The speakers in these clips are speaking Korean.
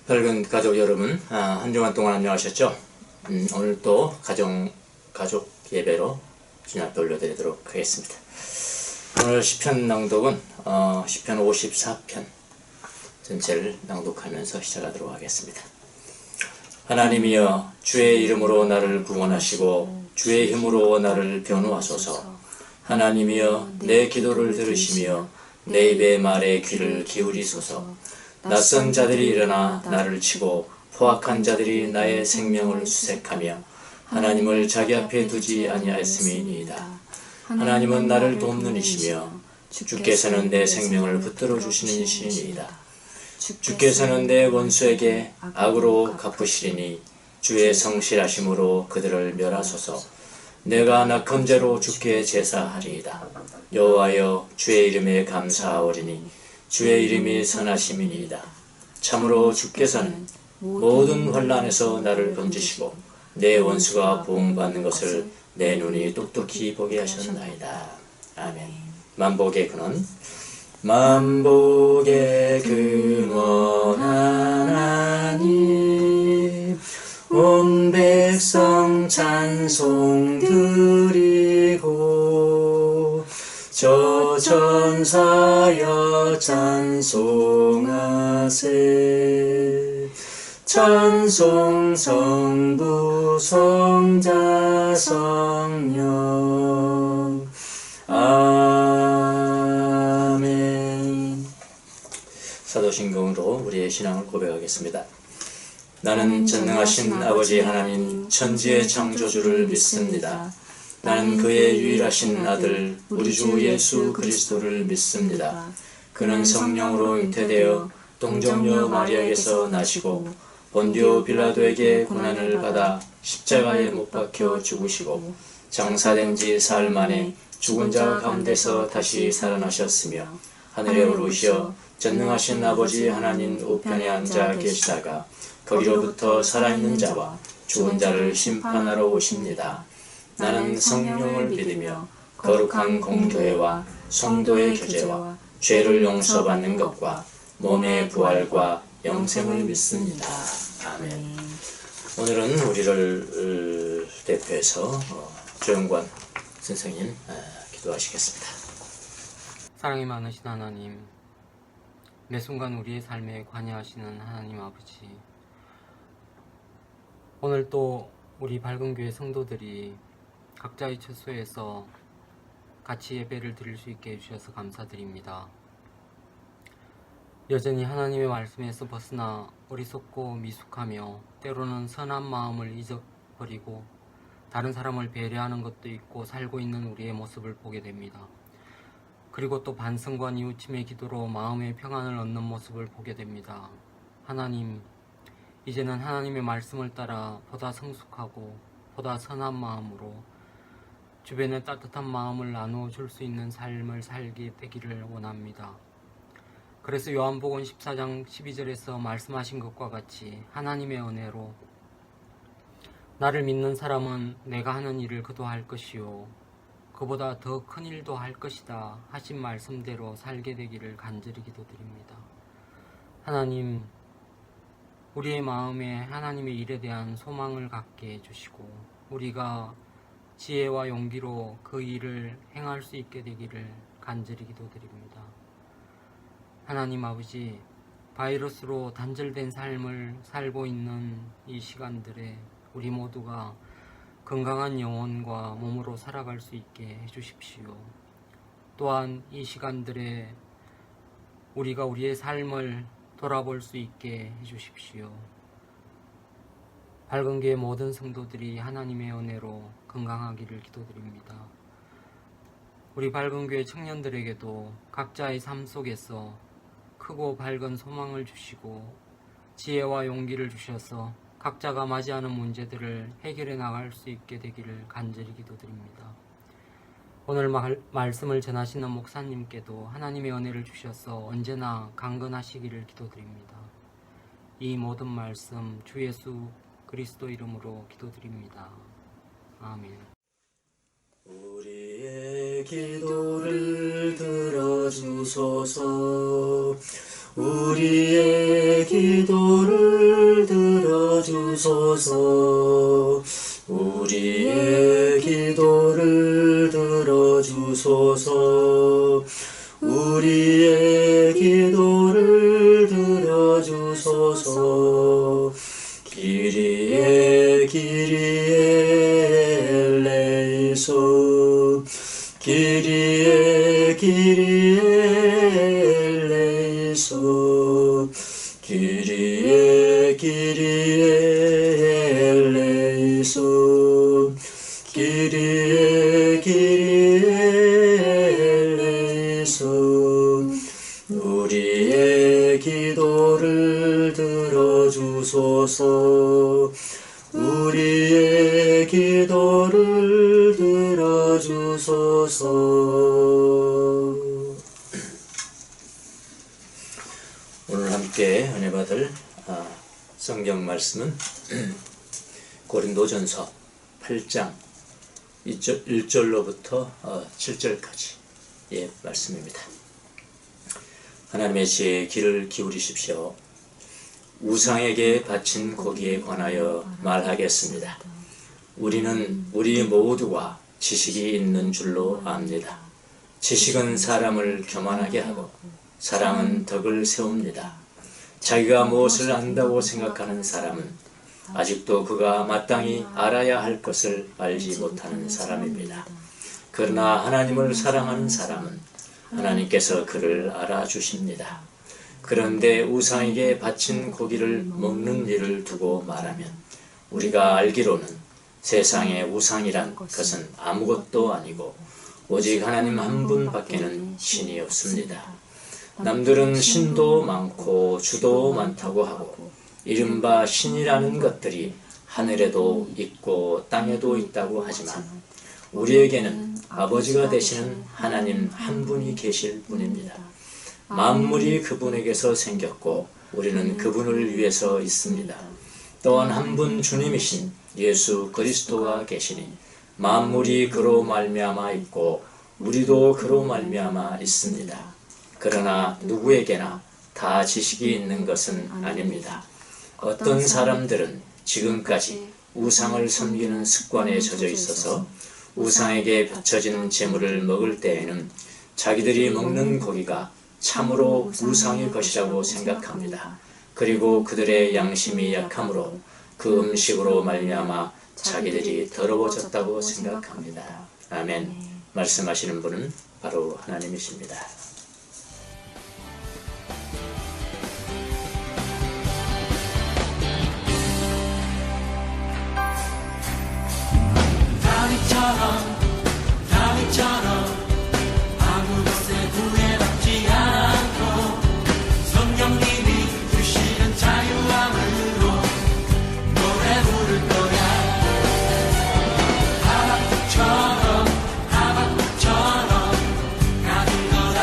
밝은 가족 여러분, 한 주간 동안 안녕하셨죠? 오늘 또 가족 예배로 주님 앞에 올려드리도록 하겠습니다. 오늘 시편 낭독은 시편 54편 전체를 낭독하면서 시작하도록 하겠습니다. 하나님이여, 주의 이름으로 나를 구원하시고 주의 힘으로 나를 변호하소서. 하나님이여, 내 기도를 들으시며 내 입의 말에 귀를 기울이소서. 낯선 자들이 일어나 나를 치고 포악한 자들이 나의 생명을 수색하며 하나님을 자기 앞에 두지 아니하였음이니이다. 하나님은 나를 돕는 이시며 주께서는 내 생명을 붙들어 주시는 이시니이다. 주께서는 내 원수에게 악으로 갚으시리니 주의 성실하심으로 그들을 멸하소서. 내가 낙헌 죄로 주께 제사하리이다. 여호와여, 주의 이름에 감사하오리니 주의 이름이 선하심이니이다. 참으로 주께서는 모든 환난에서 나를 건지시고 내 원수가 보응받는 것을 내 눈이 똑똑히 보게 하셨나이다. 아멘. 만복의 근원. 만복의 근원 하나님, 온 백성 찬송 드리고 저 천사여 찬송하세. 찬송 성부 성자 성령. 아멘. 사도신경으로 우리의 신앙을 고백하겠습니다. 나는 전능하신 아버지 하나님 천지의 창조주를 믿습니다. 나는 그의 유일하신 아들 우리 주 예수 그리스도를 믿습니다. 그는 성령으로 잉태되어 동정녀 마리아에게서 나시고 본디오 빌라도에게 고난을 받아 십자가에 못 박혀 죽으시고 장사된 지 사흘 만에 죽은 자 가운데서 다시 살아나셨으며 하늘에 오르시어 전능하신 아버지 하나님 우편에 앉아 계시다가 거기로부터 살아있는 자와 죽은 자를 심판하러 오십니다. 나는 성령을 믿으며 거룩한 공교회와 성도의 교제와 죄를 용서받는 것과 몸의 부활과 영생을 믿습니다. 아멘. 오늘은 우리를 대표해서 조영관 선생님 기도하시겠습니다. 사랑이 많으신 하나님, 매 순간 우리의 삶에 관여하시는 하나님 아버지, 오늘 또 우리 밝은 교회 성도들이 각자의 처소에서 같이 예배를 드릴 수 있게 해주셔서 감사드립니다. 여전히 하나님의 말씀에서 벗어나 어리석고 미숙하며 때로는 선한 마음을 잊어버리고 다른 사람을 배려하는 것도 있고 살고 있는 우리의 모습을 보게 됩니다. 그리고 또 반성과 뉘우침의 기도로 마음의 평안을 얻는 모습을 보게 됩니다. 하나님, 이제는 하나님의 말씀을 따라 보다 성숙하고 보다 선한 마음으로 주변에 따뜻한 마음을 나누어 줄 수 있는 삶을 살게 되기를 원합니다. 그래서 요한복음 14장 12절에서 말씀하신 것과 같이 하나님의 은혜로 나를 믿는 사람은 내가 하는 일을 그도 할 것이요 그보다 더 큰 일도 할 것이다 하신 말씀대로 살게 되기를 간절히 기도드립니다. 하나님, 우리의 마음에 하나님의 일에 대한 소망을 갖게 해주시고 우리가 지혜와 용기로 그 일을 행할 수 있게 되기를 간절히 기도드립니다. 하나님 아버지, 바이러스로 단절된 삶을 살고 있는 이 시간들에 우리 모두가 건강한 영혼과 몸으로 살아갈 수 있게 해주십시오. 또한 이 시간들에 우리가 우리의 삶을 돌아볼 수 있게 해주십시오. 밝은 교회 모든 성도들이 하나님의 은혜로 건강하기를 기도드립니다. 우리 밝은 교회 청년들에게도 각자의 삶 속에서 크고 밝은 소망을 주시고 지혜와 용기를 주셔서 각자가 맞이하는 문제들을 해결해 나갈 수 있게 되기를 간절히 기도드립니다. 오늘 말씀을 전하시는 목사님께도 하나님의 은혜를 주셔서 언제나 강건하시기를 기도드립니다. 이 모든 말씀 주 예수 그리스도 이름으로 기도드립니다. 아멘. 우리의 기도를 들어주소서. 우리의 기도를 들어주소서. 우리의 기도를 들어주소서. 우리의 기도를 들어주소서. 기리에 기리에 엘레이소. 기리에 기리에 엘레이소. 기리에 기리에 엘레이소. 기리에 기리에 엘레이소. 우리의 기도를 들어주소서. 우리의 기도를 들어주소서. 오늘 함께 은혜 받을 성경 말씀은 고린도전서 8장 1절로부터 7절까지의 말씀입니다. 하나님의 지혜에 귀를 기울이십시오. 우상에게 바친 고기에 관하여 말하겠습니다. 우리는 우리 모두가 지식이 있는 줄로 압니다. 지식은 사람을 교만하게 하고 사랑은 덕을 세웁니다. 자기가 무엇을 안다고 생각하는 사람은 아직도 그가 마땅히 알아야 할 것을 알지 못하는 사람입니다. 그러나 하나님을 사랑하는 사람은 하나님께서 그를 알아주십니다. 그런데 우상에게 바친 고기를 먹는 일을 두고 말하면 우리가 알기로는 세상의 우상이란 것은 아무것도 아니고 오직 하나님 한 분밖에는 신이 없습니다. 남들은 신도 많고 주도 많다고 하고 이른바 신이라는 것들이 하늘에도 있고 땅에도 있다고 하지만 우리에게는 아버지가 되시는 하나님 한 분이 계실 뿐입니다. 만물이 그분에게서 생겼고 우리는 그분을 위해서 있습니다. 또한 한 분 주님이신 예수 그리스도가 계시니 만물이 그로 말미암아 있고 우리도 그로 말미암아 있습니다. 그러나 누구에게나 다 지식이 있는 것은 아닙니다. 어떤 사람들은 지금까지 우상을 섬기는 습관에 젖어 있어서 우상에게 바쳐진 제물을 먹을 때에는 자기들이 먹는 고기가 참으로 우상의 것이라고 생각합니다. 그리고 그들의 양심이 약함으로 그 음식으로 말미암아 자기들이 더러워졌다고 생각합니다. 아멘. 말씀하시는 분은 바로 하나님이십니다. 다윗처럼 아무 것에 구애받지 않고 성령님이 주시는 자유함으로 노래 부를 거야. 하박국처럼 가진 거다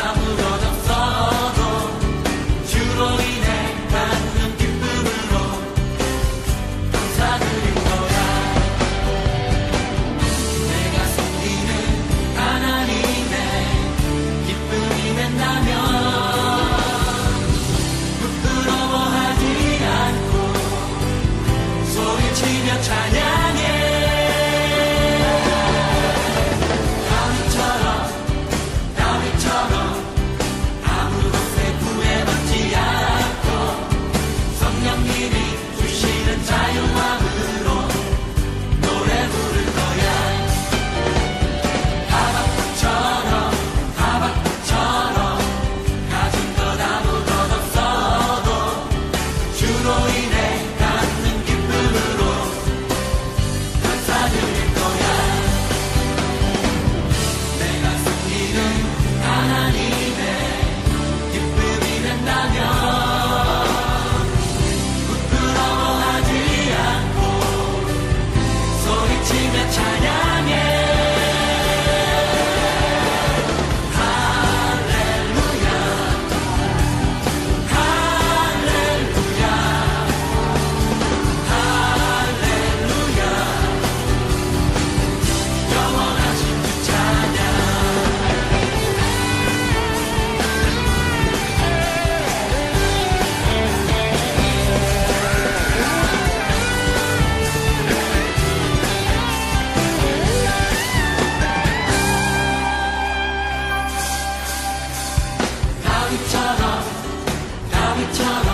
다윗처럼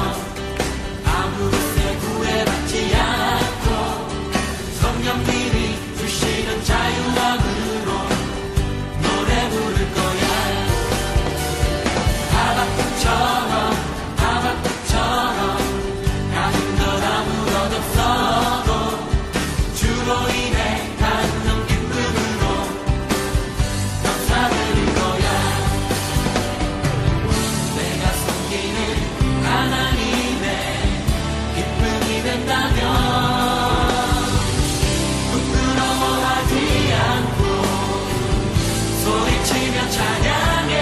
아무 것에 구애받지 않고 성령님이 주시는 자유함으로 노래 부를 거야. 하박국처럼 가진 것 아무것 없어도 주로 인해 가는 기쁨으로 감사드릴 거야. 내가 섬기는 하나님의 기쁨이 된다면 부끄러워하지 않고 소리치며 찬양해.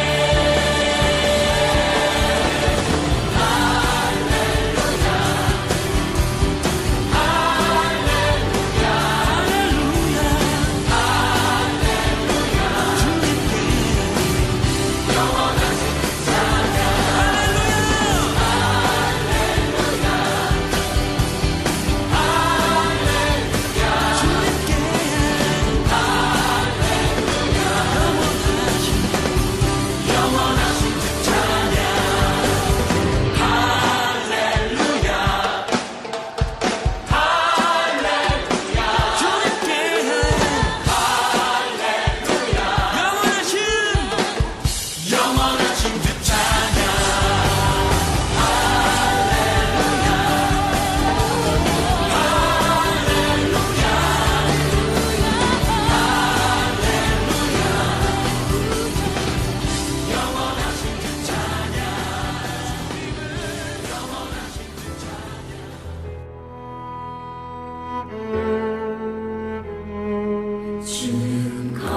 주는 거룩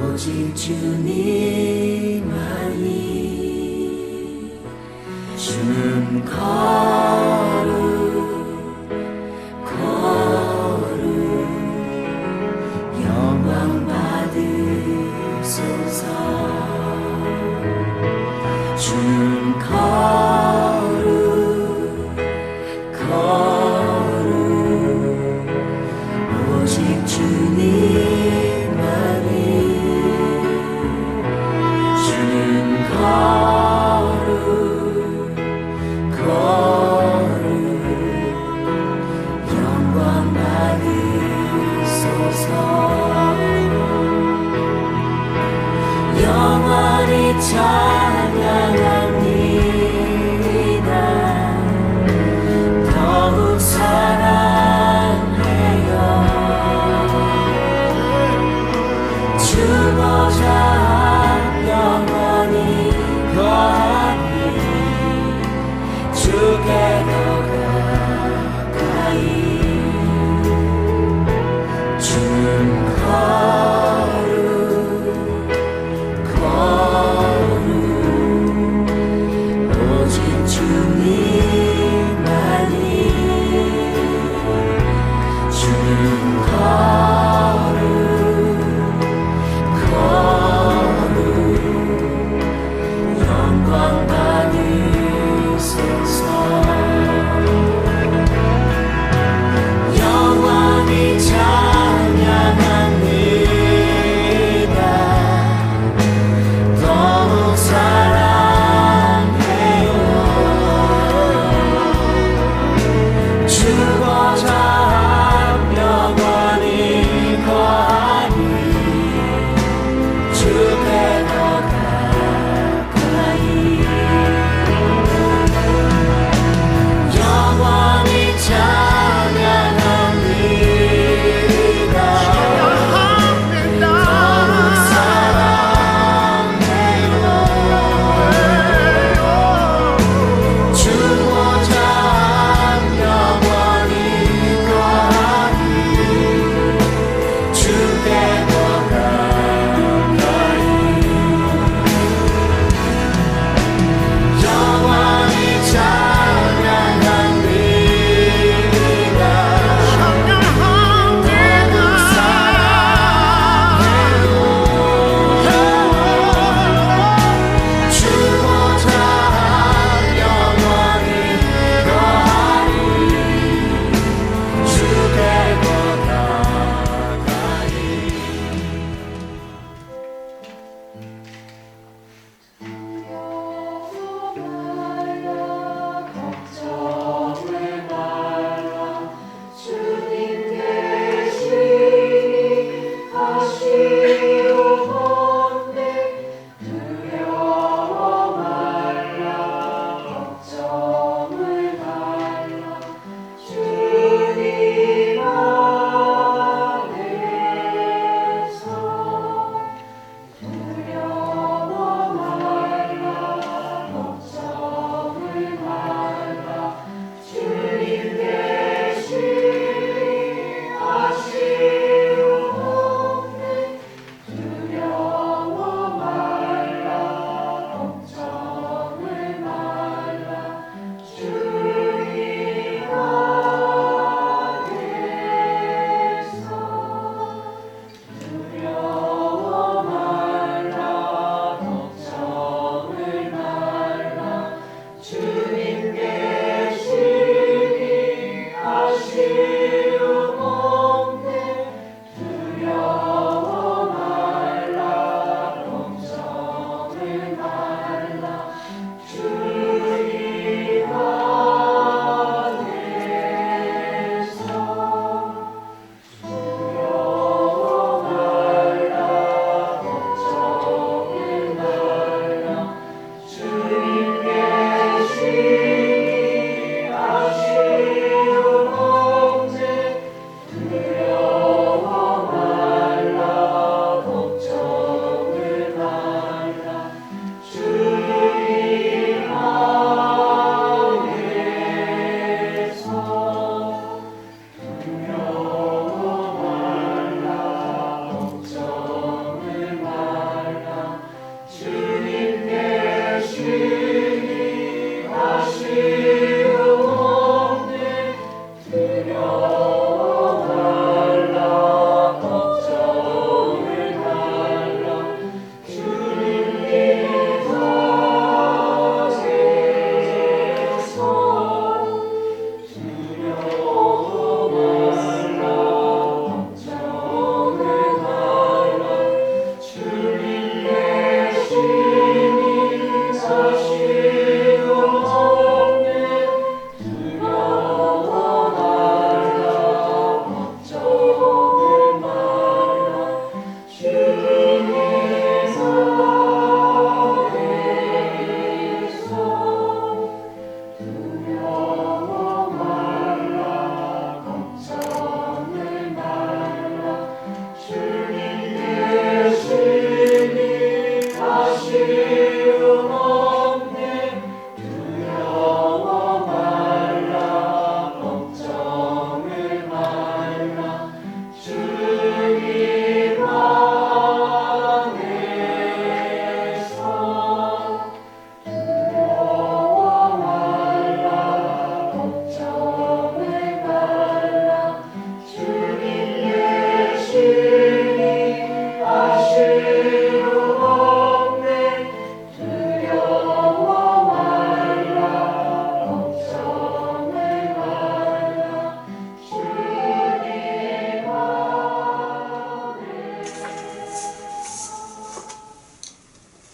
오직 주님만이. 주는 거룩 영광 받으소서. 주는 거룩 오직 주님만이. 주는 거룩 영광 받으소서. 영원히 찬양합니다. 더욱 사랑해요. 주 보좌 영원히 거하니 주께 더 가까이. 주는 거룩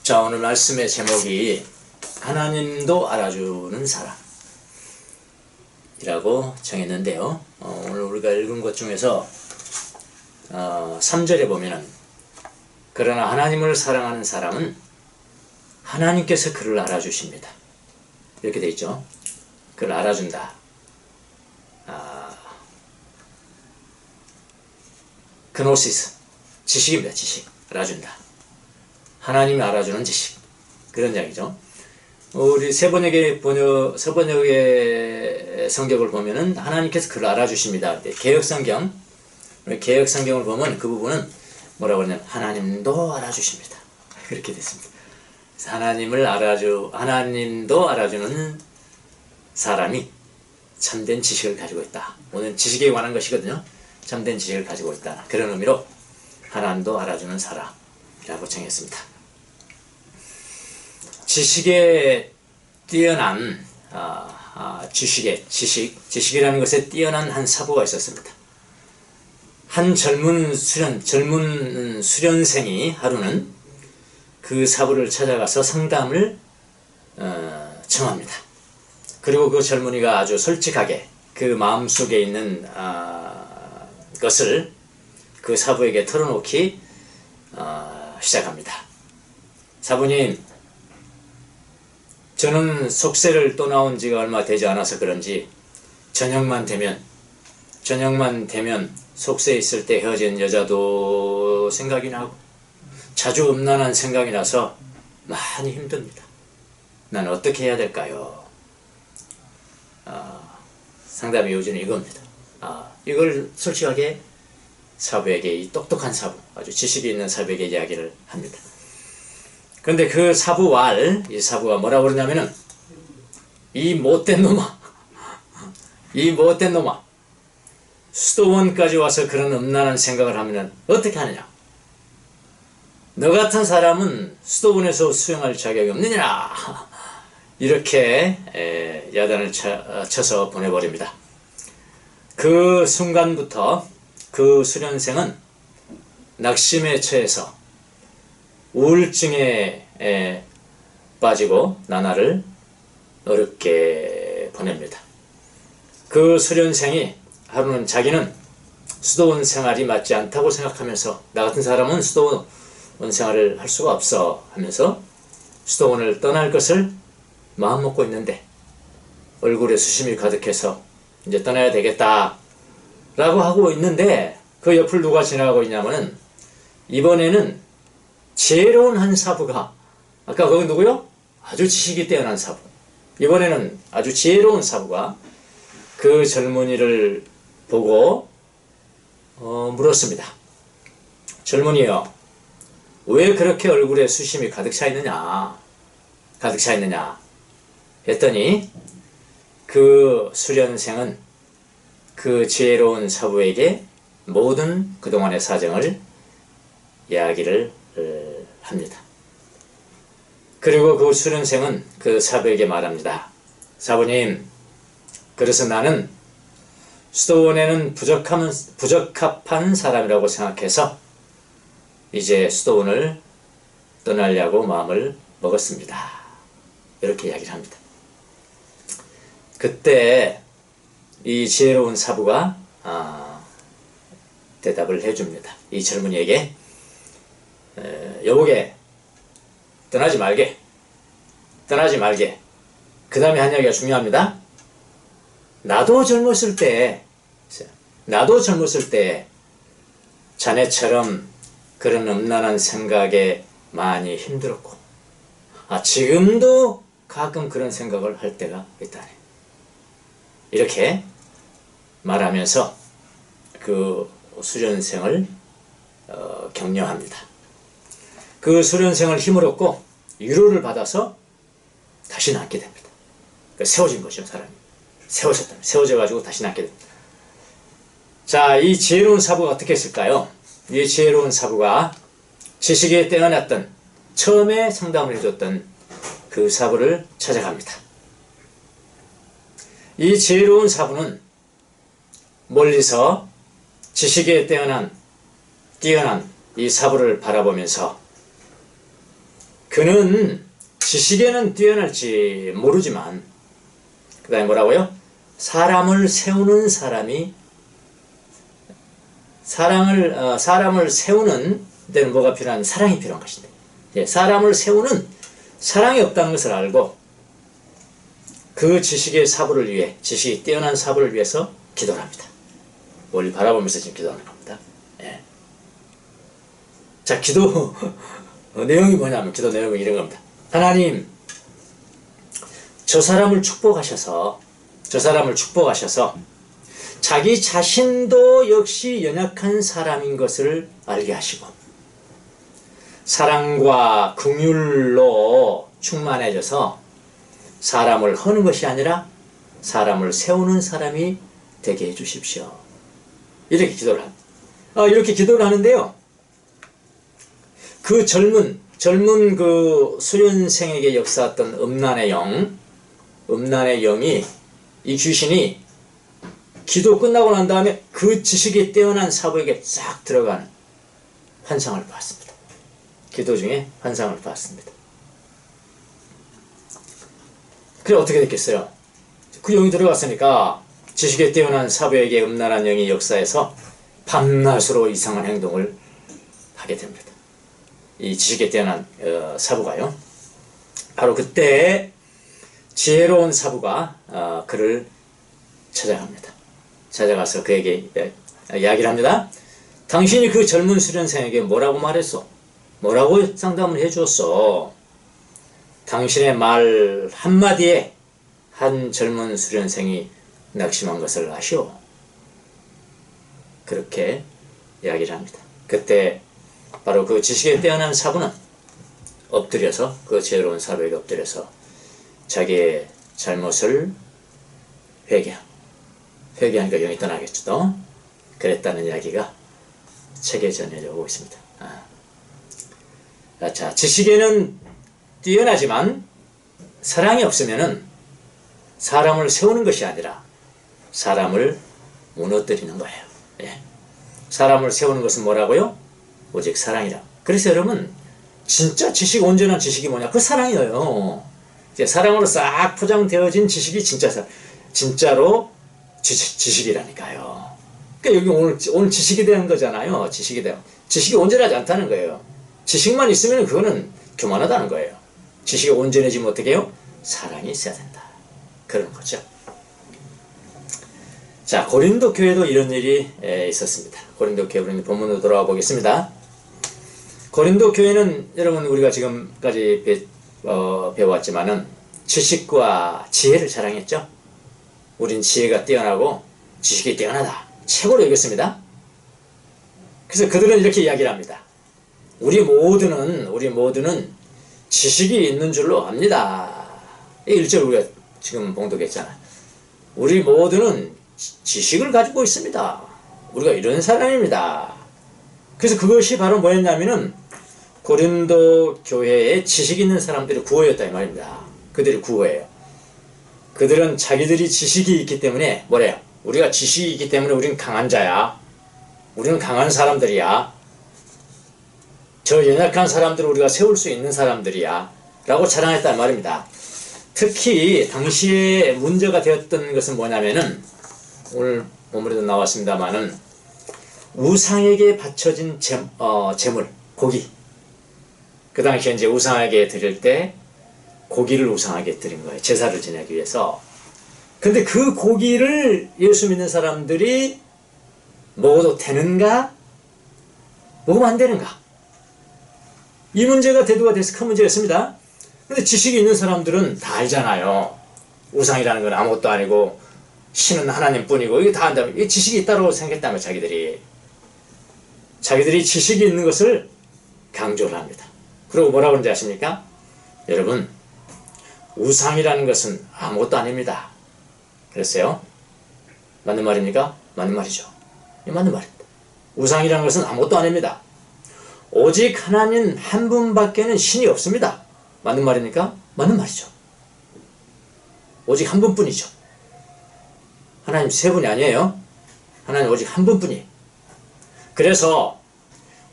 자, 오늘 말씀의 제목이 하나님도 알아주는 사람이라고 정했는데요. 오늘 우리가 읽은 것 중에서 3절에 보면은 그러나 하나님을 사랑하는 사람은 하나님께서 그를 알아주십니다. 이렇게 돼 있죠. 그를 알아준다. 그노시스, 지식입니다. 지식. 알아준다. 하나님이 알아주는 지식. 그런 이야기죠. 우리 서번역의 성경을 보면은 하나님께서 그를 알아주십니다. 개역성경을 보면 그 부분은 뭐라고 하냐면 하나님도 알아주십니다. 그렇게 됐습니다. 하나님도 알아주는 사람이 참된 지식을 가지고 있다. 오늘 지식에 관한 것이거든요. 참된 지식을 가지고 있다. 그런 의미로 하나님도 알아주는 사람이라고 정했습니다. 지식에 뛰어난 지식이라는 것에 뛰어난 한 사부가 있었습니다. 한 젊은 수련생이 하루는 그 사부를 찾아가서 상담을 청합니다. 그리고 그 젊은이가 아주 솔직하게 그 마음속에 있는 것을 그 사부에게 털어놓기 시작합니다. 사부님, 저는 속세를 떠나온 지가 얼마 되지 않아서 그런지 저녁만 되면 속세에 있을 때 헤어진 여자도 생각이 나고 자주 음란한 생각이 나서 많이 힘듭니다. 난 어떻게 해야 될까요? 상담의 요지는 이겁니다. 이걸 솔직하게 사부에게, 이 똑똑한 사부, 아주 지식이 있는 사부에게 이야기를 합니다. 그런데 그 이 사부가 뭐라고 그러냐면은 이 못된 놈아 수도원까지 와서 그런 음란한 생각을 하면은 어떻게 하느냐? 너 같은 사람은 수도원에서 수용할 자격이 없느니라. 이렇게 야단을 쳐서 보내버립니다. 그 순간부터 그 수련생은 낙심에 처해서 우울증에 빠지고 나날을 어렵게 보냅니다. 그 수련생이 하루는 자기는 수도원 생활이 맞지 않다고 생각하면서 나 같은 사람은 수도원 생활을 할 수가 없어 하면서 수도원을 떠날 것을 마음먹고 있는데 얼굴에 수심이 가득해서 이제 떠나야 되겠다 라고 하고 있는데 그 옆을 누가 지나가고 있냐면은 이번에는 지혜로운 한 사부가, 아까 거기 누구요? 아주 지식이 뛰어난 사부. 이번에는 아주 지혜로운 사부가 그 젊은이를 보고 물었습니다. 젊은이요, 왜 그렇게 얼굴에 수심이 가득 차 있느냐 했더니 그 수련생은 그 지혜로운 사부에게 모든 그동안의 사정을 이야기를 합니다. 그리고 그 수련생은 그 사부에게 말합니다. 사부님, 그래서 나는 수도원에는 부적합한 사람이라고 생각해서 이제 수도원을 떠나려고 마음을 먹었습니다. 이렇게 이야기를 합니다. 그때 이 지혜로운 사부가 대답을 해줍니다. 이 젊은이에게 여보게, 떠나지 말게. 그 다음에 한 이야기가 중요합니다. 나도 젊었을 때 자네처럼 그런 음란한 생각에 많이 힘들었고 지금도 가끔 그런 생각을 할 때가 있다네. 이렇게 말하면서 그 수련생을 격려합니다. 그 수련생을 힘을 얻고 위로를 받아서 다시 낫게 됩니다. 세워진 거죠, 사람이. 세워져가지고 다시 낫게 됩니다. 자, 이 지혜로운 사부가 어떻게 했을까요? 이 지혜로운 사부가 지식에 뛰어났던, 처음에 상담을 해줬던 그 사부를 찾아갑니다. 이 지혜로운 사부는 멀리서 지식에 뛰어난 이 사부를 바라보면서 그 그는 지식에는 뛰어날지 모르지만 그 다음에 뭐라고요? 사람을 세우는 사람이 사람을 세우는 데는 뭐가 필요한? 사랑이 필요한 것인데, 예, 사람을 세우는 사랑이 없다는 것을 알고 그 지식의 사부를 위해, 지식이 뛰어난 사부를 위해서 기도를 합니다. 멀리 바라보면서 지금 기도하는 겁니다. 예. 자, 기도 내용이 뭐냐면, 기도 내용이 이런 겁니다. 하나님, 저 사람을 축복하셔서 자기 자신도 역시 연약한 사람인 것을 알게 하시고 사랑과 긍휼로 충만해져서 사람을 허는 것이 아니라 사람을 세우는 사람이 되게 해주십시오. 이렇게 기도를 합니다. 이렇게 기도를 하는데요, 그 젊은 그 수련생에게 역사했던 음란의 영이, 이 귀신이 기도 끝나고 난 다음에 그 지식이 뛰어난 사부에게 싹 들어가는 환상을 봤습니다. 기도 중에 환상을 봤습니다. 그래 어떻게 됐겠어요? 그 영이 들어갔으니까 지식에 뛰어난 사부에게 음란한 영이 역사해서 밤낮으로 이상한 행동을 하게 됩니다. 이 지식에 뛰어난 사부가요. 바로 그때 지혜로운 사부가 그를 찾아갑니다. 찾아가서 그에게 이야기를 합니다. 당신이 그 젊은 수련생에게 뭐라고 말했어? 뭐라고 상담을 해주었어? 당신의 말 한마디에 한 젊은 수련생이 낙심한 것을 아시오? 그렇게 이야기를 합니다. 그때 바로 그 지식에 뛰어난 사부는 엎드려서, 그 지혜로운 사부에게 엎드려서 자기의 잘못을 회개하니까 영이 떠나겠죠. 또 그랬다는 이야기가 책에 전해져 오고 있습니다. 자, 지식에는 뛰어나지만 사랑이 없으면은 사람을 세우는 것이 아니라 사람을 무너뜨리는 거예요. 예. 사람을 세우는 것은 뭐라고요? 오직 사랑이라. 그래서 여러분, 진짜 지식, 온전한 지식이 뭐냐? 그 사랑이에요. 이제 사랑으로 싹 포장되어진 지식이 진짜로 지식이라니까요. 그러니까 여기 오늘 지식이 되는 거잖아요. 지식이 온전하지 않다는 거예요. 지식만 있으면 그거는 교만하다는 거예요. 지식이 온전해지면 어떻게 해요? 사랑이 있어야 된다. 그런 거죠. 자, 고린도 교회도 이런 일이 있었습니다. 고린도 교회, 우리 본문으로 돌아와 보겠습니다. 고린도 교회는 여러분, 우리가 지금까지 배워왔지만은 지식과 지혜를 자랑했죠. 우린 지혜가 뛰어나고 지식이 뛰어나다, 최고로 여겼습니다. 그래서 그들은 이렇게 이야기를 합니다. 우리 모두는 지식이 있는 줄로 압니다. 이 1절 우리가 지금 봉독했잖아요. 우리 모두는 지식을 가지고 있습니다. 우리가 이런 사람입니다. 그래서 그것이 바로 뭐였냐면은 고린도 교회에 지식 있는 사람들이 구호였다 이 말입니다. 그들이 구호예요. 그들은 자기들이 지식이 있기 때문에 뭐래요? 우리가 지식이 있기 때문에 우리는 강한 자야. 우리는 강한 사람들이야. 저 연약한 사람들을 우리가 세울 수 있는 사람들이야. 라고 자랑했단 말입니다. 특히 당시에 문제가 되었던 것은 뭐냐면은 오늘 본문에도 나왔습니다만은 우상에게 바쳐진 제물, 고기. 그 당시에 이제 우상에게 드릴 때 고기를 우상에게 드린 거예요. 제사를 지내기 위해서. 근데 그 고기를 예수 믿는 사람들이 먹어도 되는가? 먹으면 안 되는가? 이 문제가 대두가 돼서 큰 문제였습니다. 근데 지식이 있는 사람들은 다 알잖아요. 우상이라는 건 아무것도 아니고 신은 하나님뿐이고 이게 다 안다면 이 지식이 있다고 생각했다며 자기들이 지식이 있는 것을 강조를 합니다. 그리고 뭐라고 그러는지 아십니까? 여러분, 우상이라는 것은 아무것도 아닙니다. 그랬어요. 맞는 말입니까? 맞는 말이죠. 맞는 말입니다. 우상이라는 것은 아무것도 아닙니다. 오직 하나님 한 분밖에는 신이 없습니다. 맞는 말입니까? 맞는 말이죠. 오직 한 분뿐이죠. 하나님 세 분이 아니에요. 하나님 오직 한 분뿐이에요. 그래서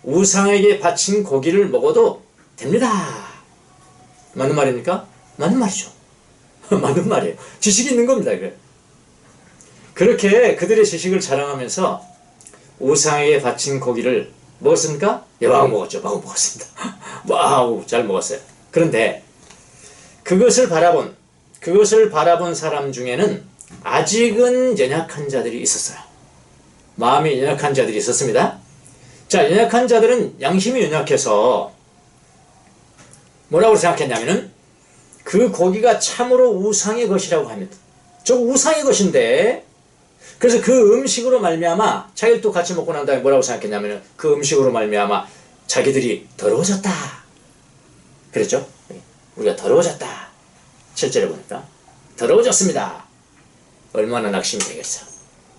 우상에게 바친 고기를 먹어도 됩니다. 맞는 말입니까? 맞는 말이죠. 맞는 말이에요. 지식이 있는 겁니다. 그렇게 그들의 지식을 자랑하면서 우상에게 바친 고기를 먹었습니까? 예, 마구 먹었죠. 마구 먹었습니다. 와우, 잘 먹었어요. 그런데 그것을 바라본 사람 중에는 아직은 연약한 자들이 있었어요. 마음이 연약한 자들이 있었습니다. 자, 연약한 자들은 양심이 연약해서 뭐라고 생각했냐면은 그 고기가 참으로 우상의 것이라고 합니다. 저 우상의 것인데, 그래서 그 음식으로 말미암아 자기들 또 같이 먹고 난 다음에 뭐라고 생각했냐면은 그 음식으로 말미암아 자기들이 더러워졌다 그랬죠. 우리가 더러워졌다. 7절에 보니까 더러워졌습니다. 얼마나 낙심이 되겠어.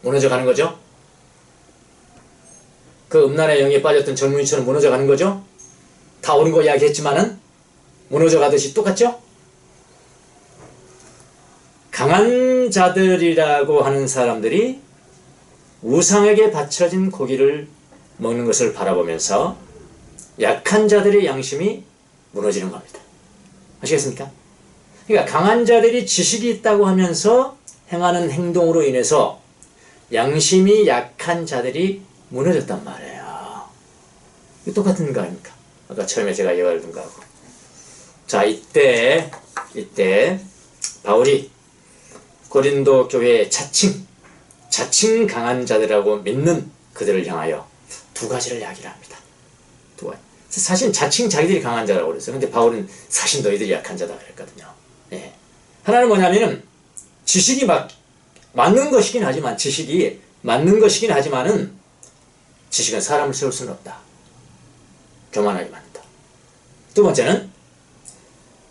무너져 가는 거죠. 그 음란의 영에 빠졌던 젊은이처럼 무너져 가는 거죠. 다 옳은 거 이야기했지만은 무너져 가듯이 똑같죠. 강한 자들이라고 하는 사람들이 우상에게 바쳐진 고기를 먹는 것을 바라보면서 약한 자들의 양심이 무너지는 겁니다. 아시겠습니까? 그러니까 강한 자들이 지식이 있다고 하면서 행하는 행동으로 인해서 양심이 약한 자들이 무너졌단 말이에요. 똑같은 거 아닙니까? 아까 처음에 제가 이야기했던 거하고. 자, 이때 바울이 고린도 교회의 자칭 강한 자들이라고 믿는 그들을 향하여 두 가지를 이야기를 합니다. 두 가지. 사실 자칭 자기들이 강한 자라고 그랬어요. 근데 바울은 사실 너희들이 약한 자다 그랬거든요. 예. 하나는 뭐냐면은 지식이 맞는 것이긴 하지만 지식은 사람을 세울 수는 없다. 교만하게 만든다. 두 번째는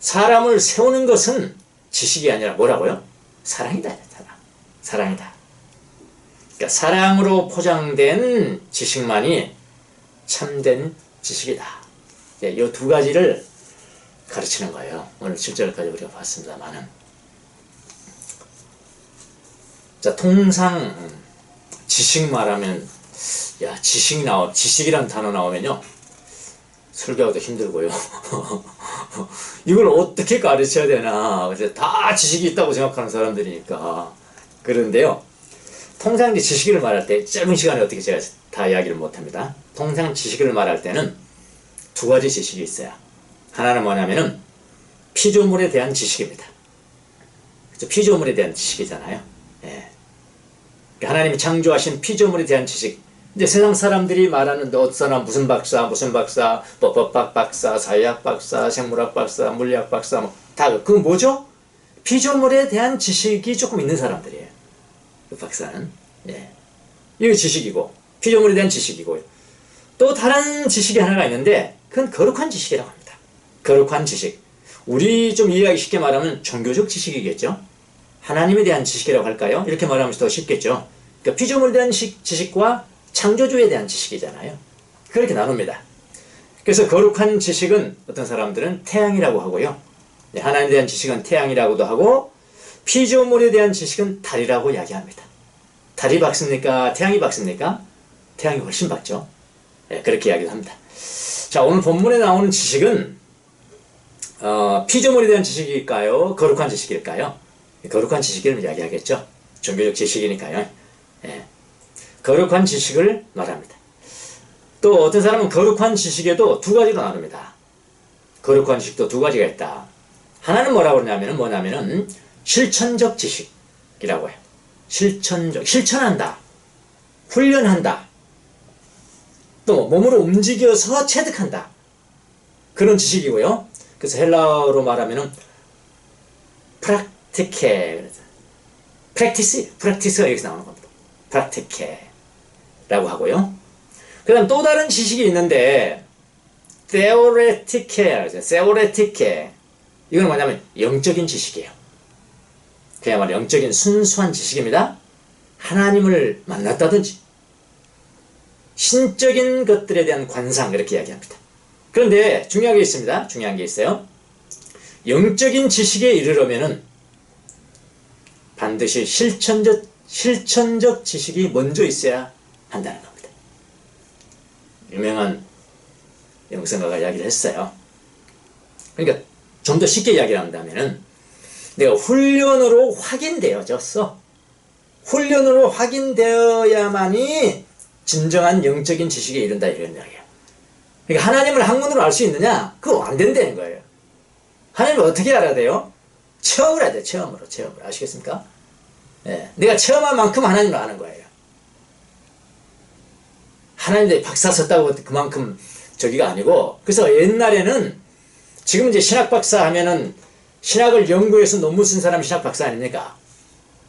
사람을 세우는 것은 지식이 아니라 뭐라고요? 사랑이다. 사랑이다. 그러니까 사랑으로 포장된 지식만이 참된 지식이다. 이 두 가지를 가르치는 거예요. 오늘 7절까지 우리가 봤습니다만은. 자, 통상 지식 말하면 지식이란 단어 나오면요 설교하기도 힘들고요. 이걸 어떻게 가르쳐야 되나. 그래서 다 지식이 있다고 생각하는 사람들이니까. 그런데요, 통상 지식을 말할 때 짧은 시간에 어떻게 제가 다 이야기를 못합니다. 통상 지식을 말할 때는 두 가지 지식이 있어요. 하나는 뭐냐면은 피조물에 대한 지식입니다. 그렇죠? 피조물에 대한 지식이잖아요. 예. 하나님이 창조하신 피조물에 대한 지식. 이제 세상 사람들이 말하는 어떤 사람 무슨 박사, 뭐 법학 박사, 사회학 박사, 생물학 박사, 물리학 박사, 뭐 다 그건 뭐죠? 피조물에 대한 지식이 조금 있는 사람들이에요. 그 박사는. 예. 이게 지식이고, 피조물에 대한 지식이고요. 또 다른 지식이 하나가 있는데, 그건 거룩한 지식이라고 합니다. 거룩한 지식. 우리 좀 이해하기 쉽게 말하면 종교적 지식이겠죠? 하나님에 대한 지식이라고 할까요? 이렇게 말하면 더 쉽겠죠? 그러니까 피조물에 대한 지식과 창조주에 대한 지식이잖아요. 그렇게 나눕니다. 그래서 거룩한 지식은 어떤 사람들은 태양이라고 하고요. 하나님에 대한 지식은 태양이라고도 하고, 피조물에 대한 지식은 달이라고 이야기합니다. 달이 밝습니까? 태양이 밝습니까? 태양이 훨씬 밝죠. 네, 그렇게 이야기를 합니다. 자, 오늘 본문에 나오는 지식은 피조물에 대한 지식일까요? 거룩한 지식일까요? 거룩한 지식을 이야기하겠죠. 종교적 지식이니까요. 네. 거룩한 지식을 말합니다. 또 어떤 사람은 거룩한 지식에도 두 가지로 나눕니다. 거룩한 지식도 두 가지가 있다. 하나는 뭐라고 그러냐면은 실천적 지식이라고 해요. 실천한다. 훈련한다. 또 몸으로 움직여서 체득한다. 그런 지식이고요. 그래서 헬라어로 말하면은 프랙티스가 여기서 나오는 겁니다. 프랙티케라고 하고요. 그 다음 또 다른 지식이 있는데 세오레티케. 이건 뭐냐면 영적인 지식이에요. 그야말로 영적인 순수한 지식입니다. 하나님을 만났다든지 신적인 것들에 대한 관상, 이렇게 이야기합니다. 그런데 중요한 게 있습니다. 중요한 게 있어요. 영적인 지식에 이르려면은 반드시 실천적 지식이 먼저 있어야 한다는 겁니다. 유명한 영성가가 이야기를 했어요. 그러니까 좀 더 쉽게 이야기를 한다면은 내가 훈련으로 확인되어졌어. 훈련으로 확인되어야만이 진정한 영적인 지식에 이른다 이런 이야기야. 그러니까 하나님을 학문으로 알 수 있느냐? 그거 안 된다는 거예요. 하나님을 어떻게 알아야 돼요? 체험을 해야 돼. 체험으로. 아시겠습니까? 예. 내가 체험한 만큼 하나님을 아는 거예요. 하나님들이 박사 썼다고 그만큼 저기가 아니고, 그래서 옛날에는 지금 이제 신학 박사 하면은 신학을 연구해서 논문 쓴 사람이 신학 박사 아닙니까?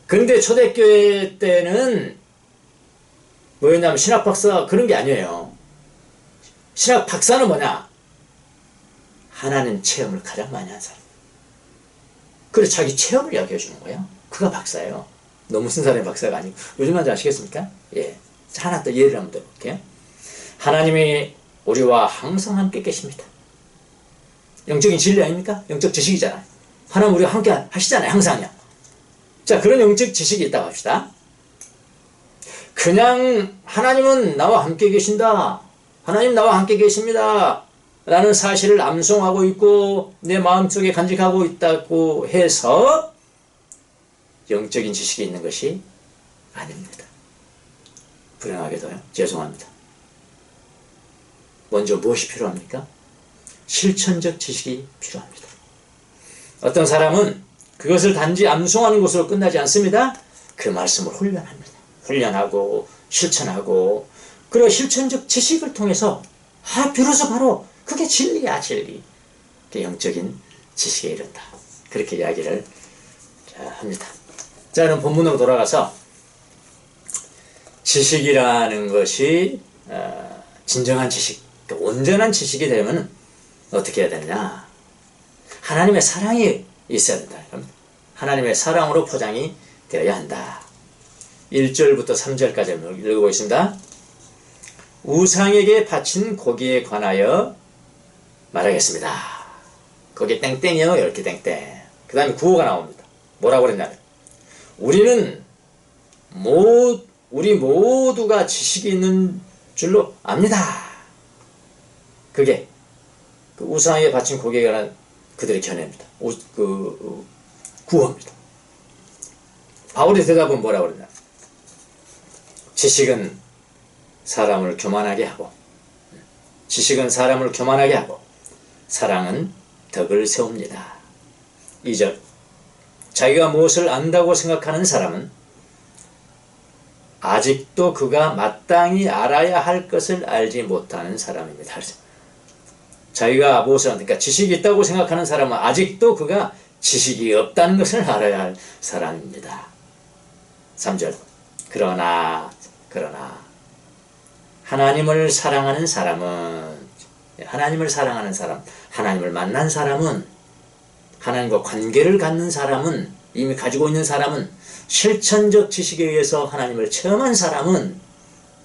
근데 초대교회 때는 뭐였냐면 신학 박사 그런 게 아니에요. 신학 박사는 뭐냐? 하나님 체험을 가장 많이 한 사람. 그래서 자기 체험을 이야기해 주는 거예요. 그가 박사예요. 논문 쓴 사람이 박사가 아니고. 무슨 말인지 아시겠습니까? 예. 하나 더 예를 한번 들어볼게요. 하나님이 우리와 항상 함께 계십니다. 영적인 진리 아닙니까? 영적 지식이잖아요. 하나님 우리와 함께 하시잖아요. 항상요. 자, 그런 영적 지식이 있다고 합시다. 그냥 하나님은 나와 함께 계신다. 하나님 나와 함께 계십니다. 라는 사실을 암송하고 있고 내 마음속에 간직하고 있다고 해서 영적인 지식이 있는 것이 아닙니다. 불행하게도요. 죄송합니다. 먼저 무엇이 필요합니까? 실천적 지식이 필요합니다. 어떤 사람은 그것을 단지 암송하는 것으로 끝나지 않습니다. 그 말씀을 훈련합니다. 훈련하고 실천하고 그리고 실천적 지식을 통해서 비로소 바로 그게 진리야 진리. 그게 영적인 지식에 이른다. 그렇게 이야기를 합니다. 자, 그럼 본문으로 돌아가서 지식이라는 것이 진정한 지식, 그러니까 온전한 지식이 되면 어떻게 해야 되느냐? 하나님의 사랑이 있어야 된다. 하나님의 사랑으로 포장이 되어야 한다. 1절부터 3절까지 읽어보겠습니다. 우상에게 바친 고기에 관하여 말하겠습니다. 거기에 땡땡이요. 이렇게 땡땡. 그 다음에 구호가 나옵니다. 뭐라고 그랬냐면 우리 모두가 지식이 있는 줄로 압니다. 그게 그 우상에게 바친 고기에 관한 그들의 견해입니다. 구호입니다. 바울의 대답은 뭐라고 그러냐? 지식은 사람을 교만하게 하고 사랑은 덕을 세웁니다. 2절 자기가 무엇을 안다고 생각하는 사람은 아직도 그가 마땅히 알아야 할 것을 알지 못하는 사람입니다. 자기가 무엇을 그러니까 지식이 있다고 생각하는 사람은 아직도 그가 지식이 없다는 것을 알아야 할 사람입니다. 3절 그러나 하나님을 사랑하는 사람, 하나님을 만난 사람은, 하나님과 관계를 갖는 사람은, 이미 가지고 있는 사람은, 실천적 지식에 의해서 하나님을 체험한 사람은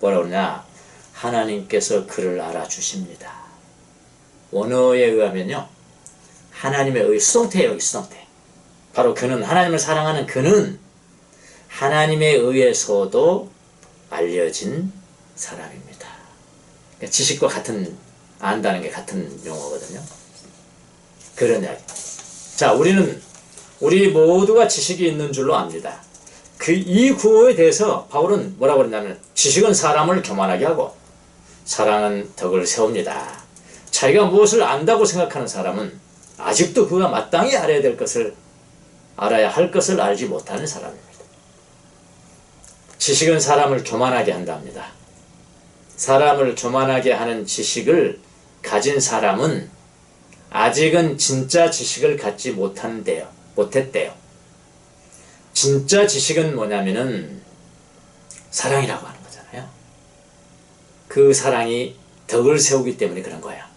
뭐라고 그러냐? 하나님께서 그를 알아주십니다. 원어에 의하면요, 하나님의 수동태예요. 수동태. 바로 그는, 하나님을 사랑하는 그는 하나님에 의해서도 알려진 사람입니다. 그러니까 지식과 안다는 게 같은 용어거든요. 그런 이야기. 자, 우리 모두가 지식이 있는 줄로 압니다. 이 구호에 대해서 바울은 뭐라고 그러냐면 지식은 사람을 교만하게 하고 사랑은 덕을 세웁니다. 자기가 무엇을 안다고 생각하는 사람은 아직도 그가 마땅히 알아야 할 것을 알지 못하는 사람입니다. 지식은 사람을 교만하게 한답니다. 사람을 교만하게 하는 지식을 가진 사람은 아직은 진짜 지식을 갖지 못했대요. 진짜 지식은 뭐냐면은 사랑이라고 하는 거잖아요. 그 사랑이 덕을 세우기 때문에 그런 거야.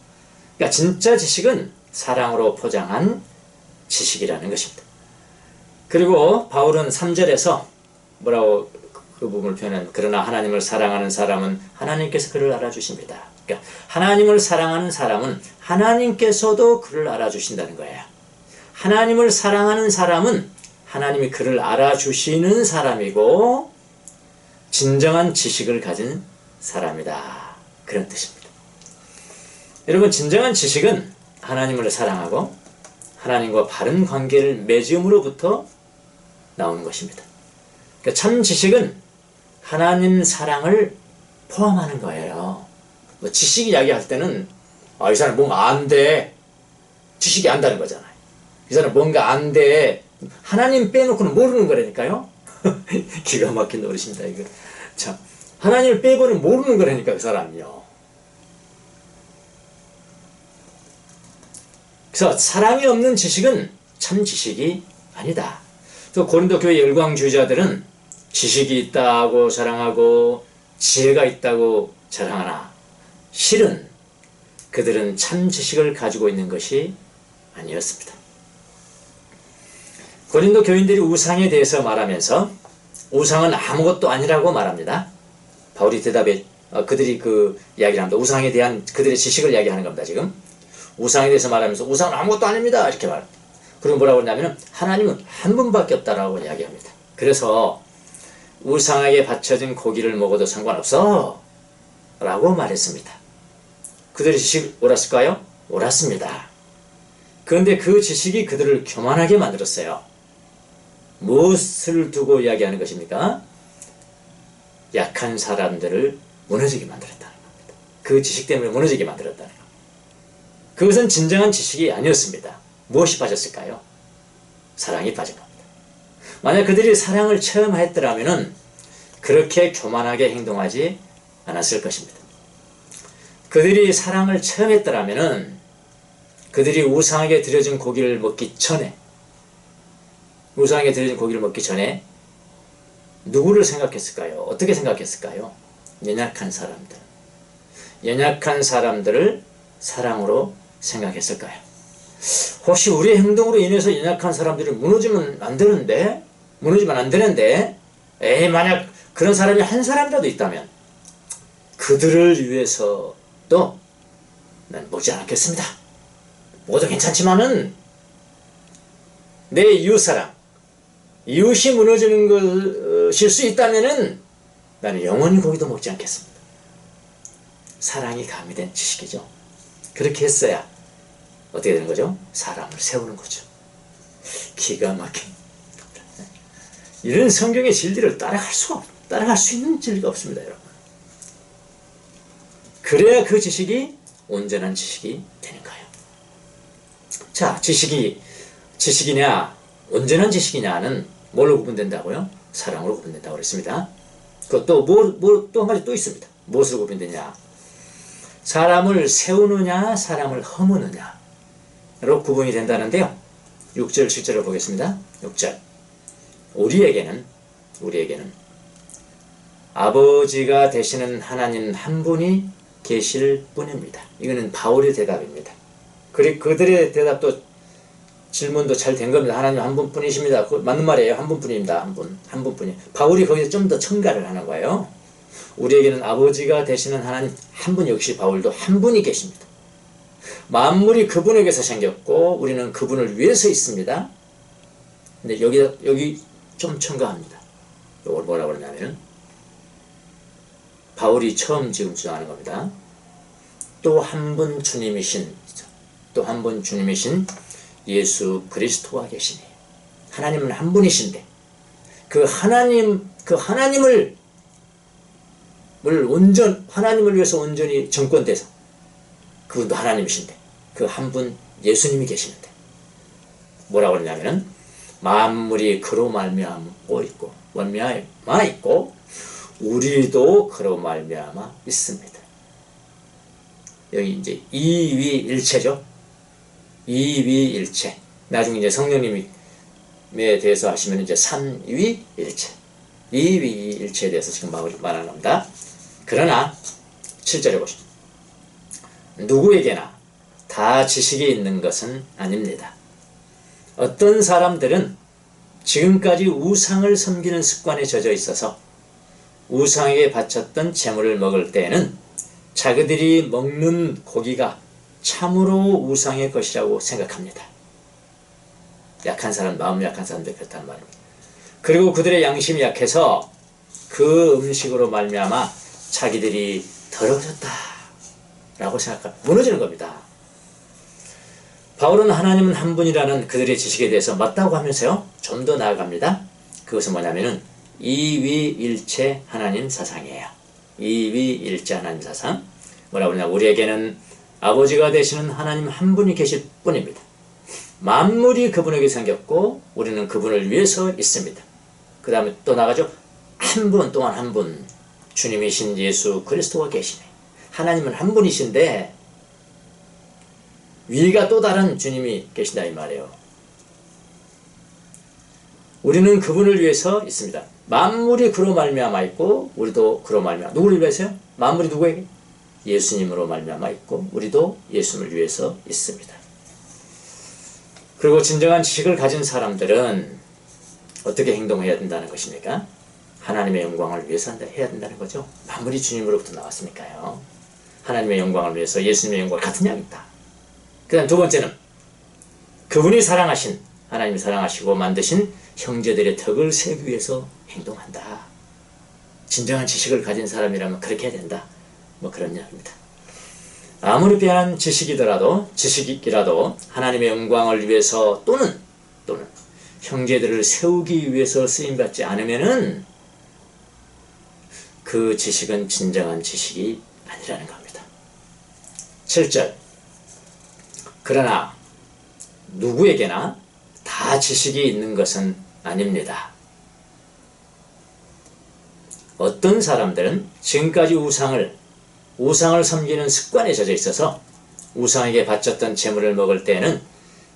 그러니까 진짜 지식은 사랑으로 포장한 지식이라는 것입니다. 그리고 바울은 3절에서 뭐라고 그 부분을 표현한 그러나 하나님을 사랑하는 사람은 하나님께서 그를 알아주십니다. 그러니까 하나님을 사랑하는 사람은 하나님께서도 그를 알아주신다는 거예요. 하나님을 사랑하는 사람은 하나님이 그를 알아주시는 사람이고 진정한 지식을 가진 사람이다. 그런 뜻입니다. 여러분, 진정한 지식은 하나님을 사랑하고 하나님과 바른 관계를 맺음으로부터 나오는 것입니다. 그러니까 참 지식은 하나님 사랑을 포함하는 거예요. 뭐 지식 이야기할 때는 이 사람 뭔가 안 돼. 지식이 안다는 거잖아요. 이 사람 뭔가 안 돼. 하나님 빼놓고는 모르는 거라니까요. 기가 막힌 노릇입니다, 이거. 참, 하나님을 빼고는 모르는 거라니까, 그 사람이요. 그래서 사랑이 없는 지식은 참 지식이 아니다. 또 고린도 교회 열광주의자들은 지식이 있다고 자랑하고 지혜가 있다고 자랑하나 실은 그들은 참 지식을 가지고 있는 것이 아니었습니다. 고린도 교인들이 우상에 대해서 말하면서 우상은 아무것도 아니라고 말합니다. 바울이 대답에 그들이 그 이야기를 합니다. 우상에 대한 그들의 지식을 이야기하는 겁니다. 지금 우상에 대해서 말하면서 우상은 아무것도 아닙니다 이렇게 말합니다. 그리고 뭐라고 하냐면 하나님은 한 분밖에 없다라고 이야기합니다. 그래서 우상에게 바쳐진 고기를 먹어도 상관없어 라고 말했습니다. 그들의 지식이 옳았을까요? 옳았습니다. 그런데 그 지식이 그들을 교만하게 만들었어요. 무엇을 두고 이야기하는 것입니까? 약한 사람들을 무너지게 만들었다는 겁니다. 그 지식 때문에 무너지게 만들었다는 겁니다. 그것은 진정한 지식이 아니었습니다. 무엇이 빠졌을까요? 사랑이 빠진 겁니다. 만약 그들이 사랑을 체험했더라면 그렇게 교만하게 행동하지 않았을 것입니다. 그들이 사랑을 체험했더라면 그들이 우상에게 드려진 고기를 먹기 전에 누구를 생각했을까요? 어떻게 생각했을까요? 연약한 사람들을 사랑으로 생각했을까요? 혹시 우리의 행동으로 인해서 연약한 사람들이 무너지면 안 되는데 만약 그런 사람이 한 사람이라도 있다면 그들을 위해서도 난 먹지 않겠습니다. 먹어도 괜찮지만은 내 이웃이 무너지는 것일 수 있다면은 나는 영원히 고기도 먹지 않겠습니다. 사랑이 가미된 지식이죠. 그렇게 했어야 어떻게 되는 거죠? 사람을 세우는 거죠. 기가 막힌. 이런 성경의 진리를 따라갈 수 있는 진리가 없습니다, 여러분. 그래야 그 지식이 온전한 지식이 되는 거예요. 자, 지식이냐, 온전한 지식이냐는 뭘로 구분된다고요? 사랑으로 구분된다고 그랬습니다. 그것도 또 한 가지 또 있습니다. 무엇으로 구분되냐? 사람을 세우느냐, 사람을 허무느냐로 구분이 된다는데요. 6절, 7절을 보겠습니다. 6절. 우리에게는 아버지가 되시는 하나님 한 분이 계실 뿐입니다. 이거는 바울의 대답입니다. 그들의 대답도 질문도 잘 된 겁니다. 하나님 한 분뿐이십니다. 맞는 말이에요. 한 분뿐입니다. 한 분뿐이에요. 바울이 거기서 좀 더 첨가를 하는 거예요. 우리에게는 아버지가 되시는 하나님 한 분, 역시 바울도 한 분이 계십니다. 만물이 그분에게서 생겼고 우리는 그분을 위해서 있습니다. 근데 여기 좀 첨가합니다. 이걸 뭐라고 그러냐면 바울이 처음 지금 주장하는 겁니다. 또 한 분 주님이신 예수 그리스도가 계시니 하나님은 한 분이신데 그 하나님을 위해서 온전히 정권돼서 그분도 하나님이신데 그 한 분 예수님이 계시는데 뭐라고 그러냐면은 만물이 그로 말미암고 있고 우리도 그로 말미암아 있습니다. 여기 이제 이위일체죠. 이위일체. 나중에 이제 성령님에 대해서 하시면 이제 삼위일체. 이위일체에 대해서 지금 말하는 겁니다. 그러나 7절에 보시면 누구에게나 다 지식이 있는 것은 아닙니다. 어떤 사람들은 지금까지 우상을 섬기는 습관에 젖어 있어서 우상에게 바쳤던 제물을 먹을 때에는 자기들이 먹는 고기가 참으로 우상의 것이라고 생각합니다. 마음 약한 사람들이 그렇다는 말입니다. 그리고 그들의 양심이 약해서 그 음식으로 말미암아 자기들이 더러워졌다 라고 생각합니다. 무너지는 겁니다. 바울은 하나님은 한 분이라는 그들의 지식에 대해서 맞다고 하면서요, 좀 더 나아갑니다. 그것은 뭐냐면은 이위일체 하나님 사상이에요. 이위일체 하나님 사상. 뭐라고 그러냐, 우리에게는 아버지가 되시는 하나님 한 분이 계실 뿐입니다. 만물이 그분에게 생겼고 우리는 그분을 위해서 있습니다. 그 다음에 또 나가죠. 한 분 또한 한 분, 주님이신 예수 그리스도가 계시네. 하나님은 한 분이신데 위가 또 다른 주님이 계신다 이 말이에요. 우리는 그분을 위해서 있습니다. 만물이 그로 말미암아 있고 우리도 그로 말미암아. 누구를 위해서요? 만물이 누구에게? 예수님으로 말미암아 있고 우리도 예수님을 위해서 있습니다. 그리고 진정한 지식을 가진 사람들은 어떻게 행동해야 된다는 것입니까? 하나님의 영광을 위해서 해야 된다는 거죠. 만물이 주님으로부터 나왔으니까요. 하나님의 영광을 위해서 예수님의 영광을 같은 양이 있다. 그 다음 두 번째는 그분이 사랑하신, 하나님이 사랑하시고 만드신 형제들의 덕을 세우기 위해서 행동한다. 진정한 지식을 가진 사람이라면 그렇게 해야 된다. 뭐 그런 이야기입니다. 아무리 비한 지식이라도 하나님의 영광을 위해서 또는 형제들을 세우기 위해서 쓰임받지 않으면은 그 지식은 진정한 지식이 아니라는 겁니다. 7절. 그러나 누구에게나 다 지식이 있는 것은 아닙니다. 어떤 사람들은 지금까지 우상을 섬기는 습관에 젖어 있어서 우상에게 바쳤던 제물을 먹을 때에는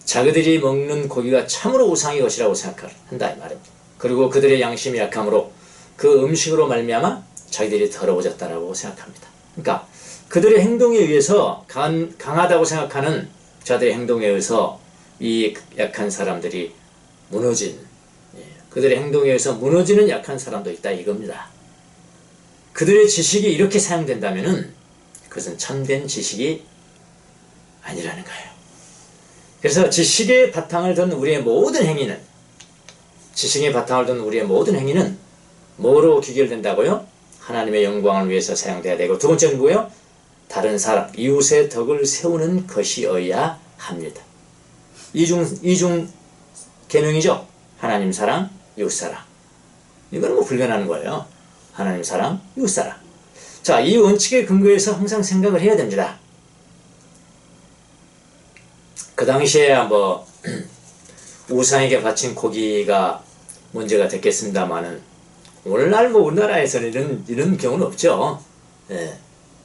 자기들이 먹는 고기가 참으로 우상의 것이라고 생각한다 이 말입니다. 그리고 그들의 양심이 약함으로 그 음식으로 말미암아 자기들이 더러워졌다라고 생각합니다. 그러니까 그들의 행동에 의해서 강하다고 생각하는 자들의 행동에 의해서 이 약한 사람들이 그들의 행동에 의해서 무너지는 약한 사람도 있다 이겁니다. 그들의 지식이 이렇게 사용된다면은 그것은 참된 지식이 아니라는 거예요. 그래서 지식의 바탕을 둔 우리의 모든 행위는 뭐로 귀결된다고요? 하나님의 영광을 위해서 사용돼야 되고, 두 번째는 뭐예요? 다른 사람, 이웃의 덕을 세우는 것이어야 합니다. 이중 계명이죠. 하나님 사랑, 이웃 사랑. 이거는 뭐 불변하는 거예요. 하나님 사랑, 이웃 사랑. 자, 이 원칙에 근거해서 항상 생각을 해야 됩니다. 그 당시에 우상에게 바친 고기가 문제가 됐겠습니다만은 오늘날 우리나라에서는 이런 경우는 없죠. 예.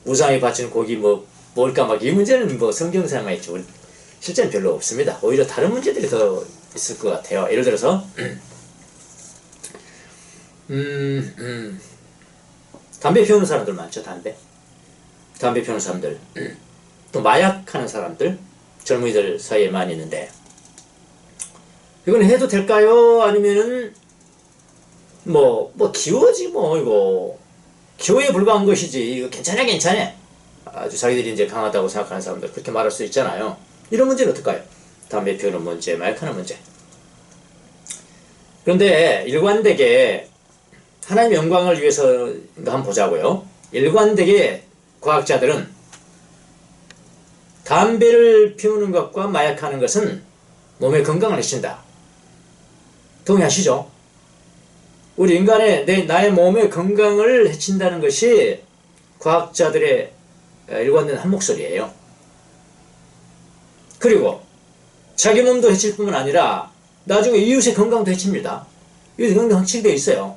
우상에 바친 고기 뭘까 이 문제는 성경상에 있죠. 실제는 별로 없습니다. 오히려 다른 문제들이 더 있을 것 같아요. 예를 들어서 담배 피우는 사람들 많죠. 담배 피우는 사람들, 또 마약하는 사람들, 젊은이들 사이에 많이 있는데, 이건 해도 될까요? 아니면은 기호지 이거 기호에 불과한 것이지 이거 괜찮아 아주 자기들이 이제 강하다고 생각하는 사람들 그렇게 말할 수 있잖아요. 이런 문제는 어떨까요? 담배 피우는 문제, 마약하는 문제. 그런데 일관되게 하나님의 영광을 위해서 한번 보자고요. 일관되게 과학자들은 담배를 피우는 것과 마약하는 것은 몸의 건강을 해친다. 동의하시죠? 우리 인간의 나의 몸의 건강을 해친다는 것이 과학자들의 일관된 한 목소리예요. 그리고 자기 몸도 해칠 뿐만 아니라 나중에 이웃의 건강도 해칩니다. 이웃의 건강 해치게 되어 있어요.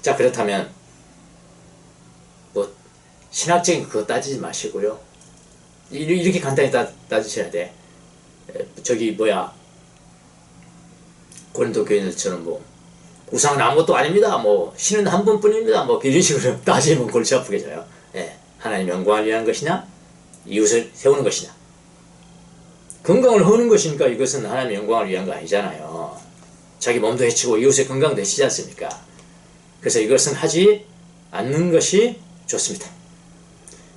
자, 그렇다면 신학적인 그거 따지지 마시고요. 이렇게 간단히 따지셔야 돼. 고린도 교인들처럼 우상은 아무것도 아닙니다. 신은 한 분뿐입니다. 이런 식으로 따지면 골치 아프게 져요. 예. 하나님 영광을 위한 것이냐, 이웃을 세우는 것이냐. 건강을 허는 것이니까 이것은 하나님의 영광을 위한 거 아니잖아요. 자기 몸도 해치고 이웃의 건강도 해치지 않습니까? 그래서 이것은 하지 않는 것이 좋습니다.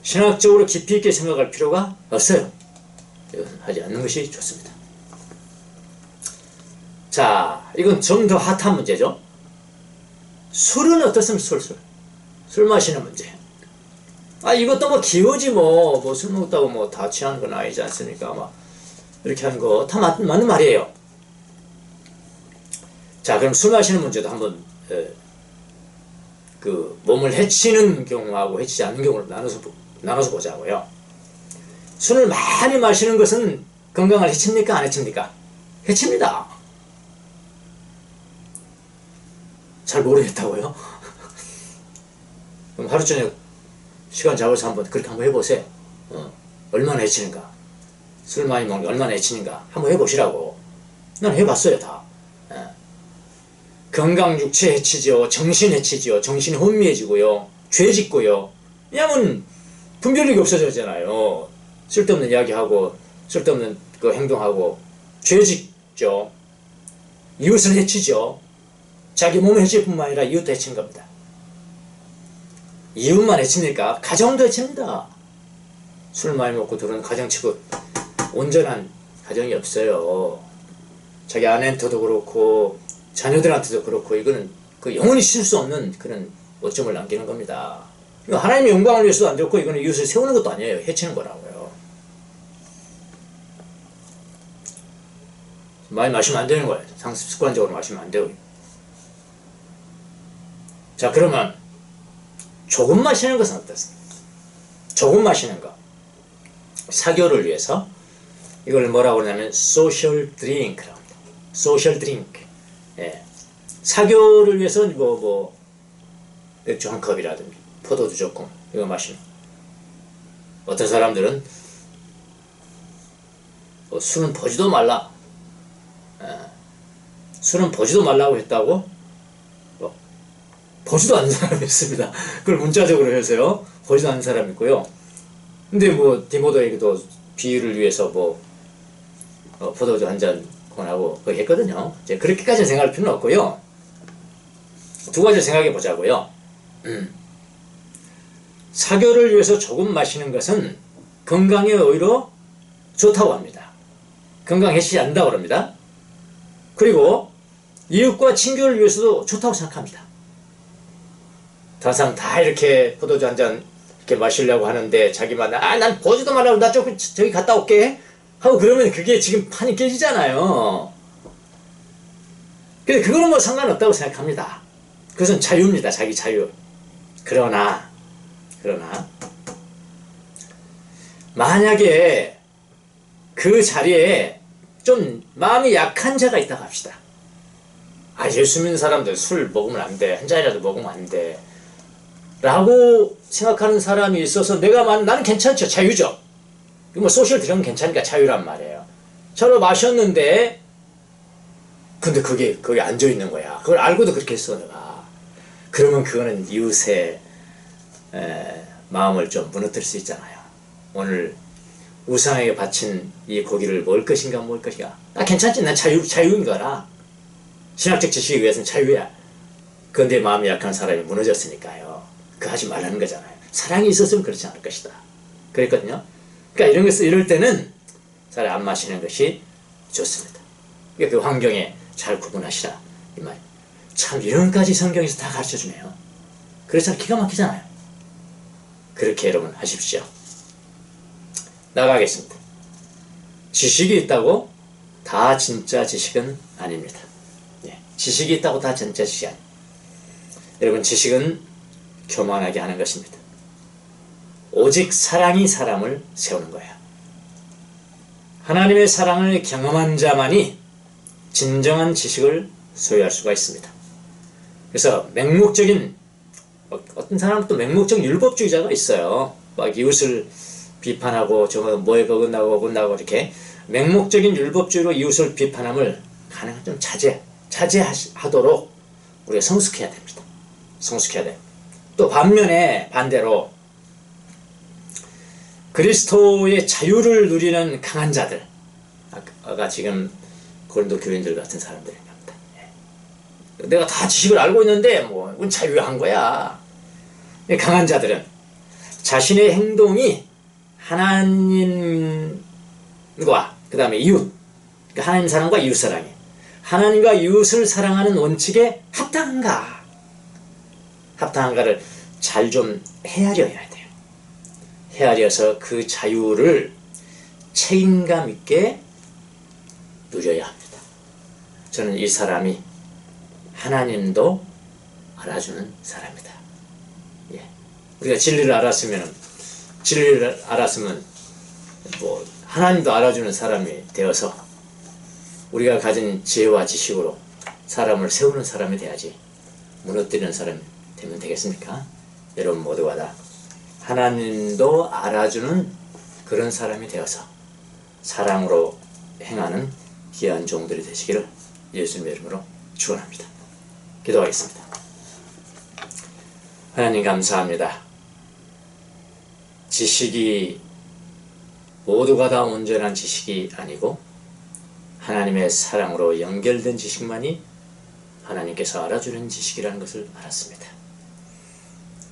신학적으로 깊이 있게 생각할 필요가 없어요. 이것은 하지 않는 것이 좋습니다. 자, 이건 좀 더 핫한 문제죠. 술은 어떻습니까? 술 마시는 문제. 이것도 뭐 기호지 뭐 술 먹다고 뭐 다 취하는 건 아니지 않습니까? 막 이렇게 하는 거 다 맞는 말이에요. 자, 그럼 술 마시는 문제도 한번 그 몸을 해치는 경우하고 해치지 않는 경우를 나눠서 보자고요. 술을 많이 마시는 것은 건강을 해칩니까? 안 해칩니까? 해칩니다. 잘 모르겠다고요? 그럼 하루 저녁 시간 잡아서 그렇게 한번 해보세요. 얼마나 해치는가? 술 많이 먹는 게 얼마나 해치는가? 한번 해보시라고. 난 해봤어요, 다. 건강 육체 해치죠. 정신 해치죠. 정신이 혼미해지고요. 죄 짓고요. 왜냐면 분별력이 없어졌잖아요. 쓸데없는 이야기하고 쓸데없는 그 행동하고 죄 짓죠. 이웃을 해치죠. 자기 몸을 해칠 뿐만 아니라 이웃도 해치는 겁니다. 이웃만 해칩니까? 가정도 해칩니다. 술 많이 먹고 들어오는 가정치고 온전한 가정이 없어요. 자기 아내한테도 그렇고 자녀들한테도 그렇고 이거는 그 영원히 쉴 수 없는 그런 오점을 남기는 겁니다. 이거 하나님의 영광을 위해서도 안 좋고 이거는 이웃을 세우는 것도 아니에요. 해치는 거라고요. 많이 마시면 안 되는 거예요. 습관적으로 마시면 안 되고. 자, 그러면 조금 마시는 것은 어떻습니까? 조금 마시는 거. 사교를 위해서 이걸 뭐라고 그러냐면 소셜 드링크라고 합니다. 소셜 드링크. 예. 사교를 위해서 맥주 한 컵이라든지 포도주 조금 이거 마시는. 어떤 사람들은 술은 보지도 말라. 술은 보지도 말라고 했다고 보지도 않는 사람이 있습니다. 그걸 문자적으로 해서요. 보지도 않는 사람이 있고요. 근데 디모데에게도 비유를 위해서 포도주 한 잔 권하고 그거 했거든요. 이제 그렇게까지는 생각할 필요는 없고요. 두 가지 생각해 보자고요. 사교를 위해서 조금 마시는 것은 건강에 오히려 좋다고 합니다. 건강 해치지 않는다고 합니다. 그리고 이웃과 친교를 위해서도 좋다고 생각합니다. 더 이상 다 이렇게 포도주 한 잔 이렇게 마시려고 하는데 자기만 난 보지도 말라고 나 저기 갔다 올게 하고 그러면 그게 지금 판이 깨지잖아요. 근데 그거는 상관없다고 생각합니다. 그것은 자유입니다. 자기 자유. 그러나 만약에 그 자리에 좀 마음이 약한 자가 있다고 합시다. 예수 믿는 사람들 술 먹으면 안 돼. 한 잔이라도 먹으면 안 돼. 라고 생각하는 사람이 있어서 나는 괜찮죠. 자유죠. 소셜 드링은 괜찮으니까 자유란 말이에요. 저로 마셨는데 근데 거기 앉아있는 거야. 그걸 알고도 그렇게 했어 내가. 그러면 그거는 이웃의 마음을 좀 무너뜨릴 수 있잖아요. 오늘 우상에게 바친 이 고기를 먹을 것인가 안 먹을 것인가. 괜찮지. 난 자유인 거라. 신학적 지식에 의해서는 자유야. 그런데 마음이 약한 사람이 무너졌으니까요. 그거 하지 말라는 거잖아요. 사랑이 있었으면 그렇지 않을 것이다. 그랬거든요. 그러니까 이럴 때는 잘 안 마시는 것이 좋습니다. 그러니까 그 환경에 잘 구분하시라. 이 말. 참 이런까지 성경에서 다 가르쳐주네요. 그래서 기가 막히잖아요. 그렇게 여러분 하십시오. 나가겠습니다. 지식이 있다고 다 진짜 지식은 아닙니다. 지식이 있다고 다 진짜 지식이 아닙니다. 여러분 지식은 교만하게 하는 것입니다. 오직 사랑이 사람을 세우는 거예요. 하나님의 사랑을 경험한 자만이 진정한 지식을 소유할 수가 있습니다. 그래서 어떤 사람은 또 맹목적인 율법주의자가 있어요. 막 이웃을 비판하고 저거 뭐에 어긋나고 이렇게 맹목적인 율법주의로 이웃을 비판함을 가능한 좀 자제하도록 우리가 성숙해야 됩니다. 성숙해야 돼요. 또 반대로 그리스도의 자유를 누리는 강한 자들, 아까 지금 고린도 교인들 같은 사람들입니다. 내가 다 지식을 알고 있는데 이건 자유한 거야. 강한 자들은 자신의 행동이 하나님과 그 다음에 이웃, 그러니까 하나님 사랑과 이웃 사랑이 하나님과 이웃을 사랑하는 원칙에 합당한가를 잘 좀 헤아려 해야 돼요. 헤아려서 그 자유를 책임감 있게 누려야 합니다. 저는 이 사람이 하나님도 알아주는 사람이다. 예. 우리가 진리를 알았으면 뭐 하나님도 알아주는 사람이 되어서 우리가 가진 지혜와 지식으로 사람을 세우는 사람이 돼야지 무너뜨리는 사람이 되면 되겠습니까? 여러분 모두가 다 하나님도 알아주는 그런 사람이 되어서 사랑으로 행하는 귀한 종들이 되시기를 예수님의 이름으로 축원합니다. 기도하겠습니다. 하나님 감사합니다. 지식이 모두가 다 온전한 지식이 아니고 하나님의 사랑으로 연결된 지식만이 하나님께서 알아주는 지식이라는 것을 알았습니다.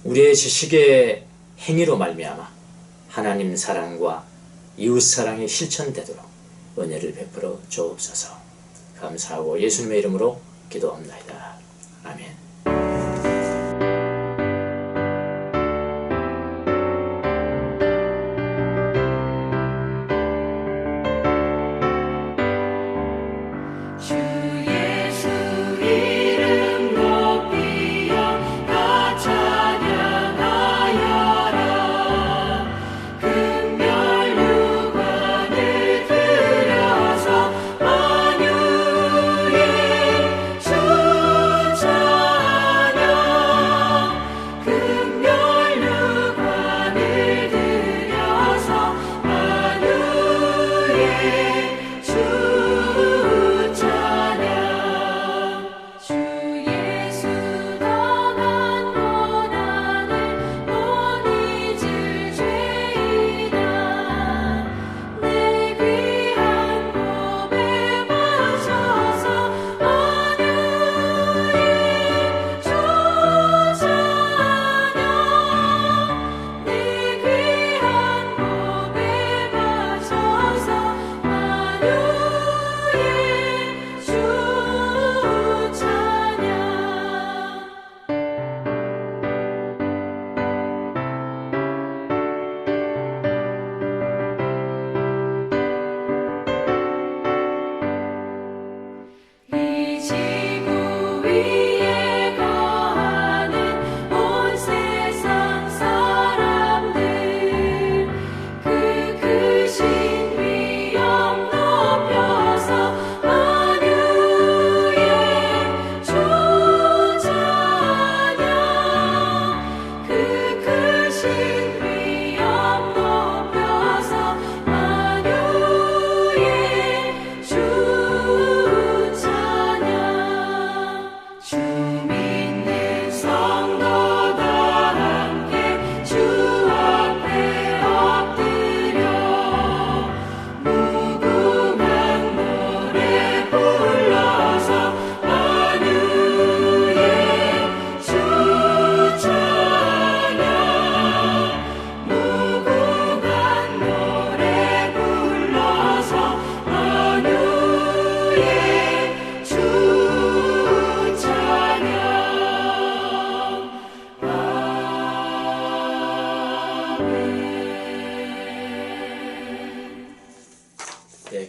우리의 지식의 행위로 말미암아 하나님 사랑과 이웃 사랑이 실천되도록 은혜를 베풀어 주옵소서. 감사하고 예수님의 이름으로 기도합나이다. 아멘.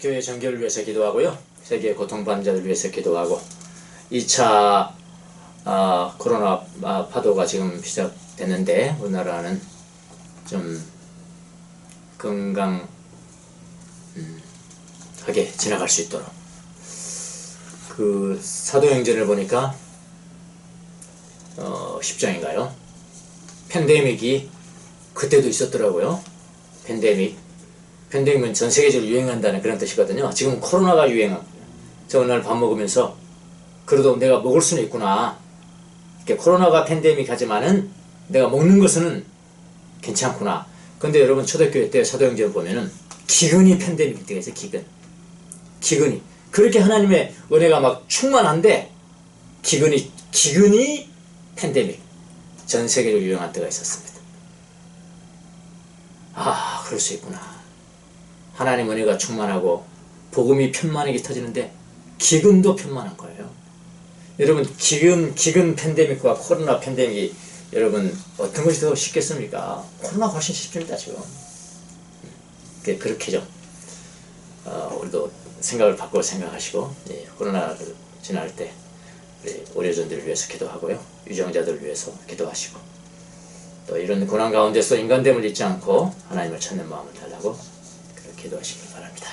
교회 정결을 위해서 기도하고요. 세계 고통받는 자들 위해서 기도하고 2차 코로나 파도가 지금 시작됐는데 우리나라는 좀 건강하게 지나갈 수 있도록 그 사도행전을 보니까 10장인가요? 팬데믹이 그때도 있었더라고요. 팬데믹은 전 세계적으로 유행한다는 그런 뜻이거든요. 지금 코로나가 유행합니다. 저 오늘 밥 먹으면서 그래도 내가 먹을 수는 있구나. 코로나가 팬데믹 하지만은 내가 먹는 것은 괜찮구나. 근데 여러분 초대교회 때 사도행전 보면은 기근이 팬데믹 때가 있어요. 기근이 그렇게 하나님의 은혜가 막 충만한데 기근이 팬데믹 전 세계적으로 유행한 때가 있었습니다. 그럴 수 있구나. 하나님 은혜가 충만하고 복음이 편만하게 터지는데 기근도 편만한 거예요. 여러분 기근 팬데믹과 코로나 팬데믹이 여러분 어떤 것이 더 쉽겠습니까? 코로나 훨씬 쉽습니다 지금. 그렇게죠. 우리도 생각을 바꿔 생각하시고 코로나를 지날 때 우리 오려전들을 위해서 기도하고요. 유정자들을 위해서 기도하시고 또 이런 고난 가운데서 인간됨을 잊지 않고 하나님을 찾는 마음을 달라고 그렇게 기도하시기 바랍니다.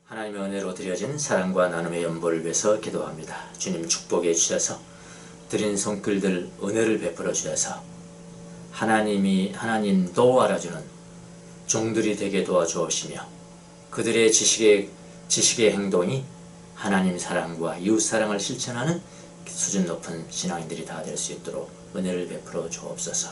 하나님의 은혜로 드려진 사랑과 나눔의 연보를 위해서 기도합니다. 주님 축복해 주셔서 드린 손길들 은혜를 베풀어 주셔서 하나님도 알아주는 종들이 되게 도와주시며 그들의 지식의 행동이 하나님 사랑과 이웃 사랑을 실천하는 수준 높은 신앙인들이 다 될 수 있도록 은혜를 베풀어 주옵소서.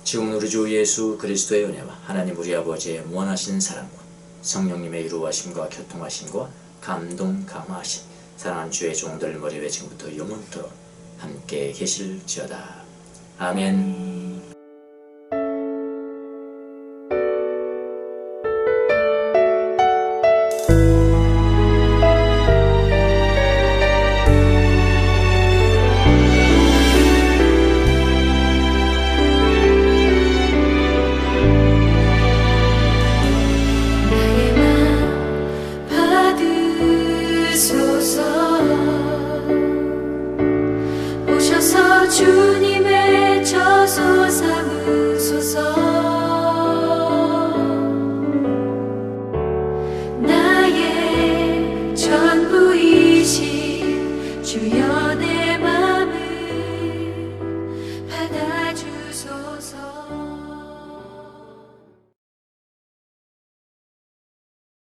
지금 우리 주 예수 그리스도의 은혜와 하나님 우리 아버지의 무한하신 사랑과 성령님의 이루하심과 교통하심과 감동 감화하심 사랑하는 주의 종들 머리 위에 지금부터 영원토록 함께 계실지어다. 아멘. 주님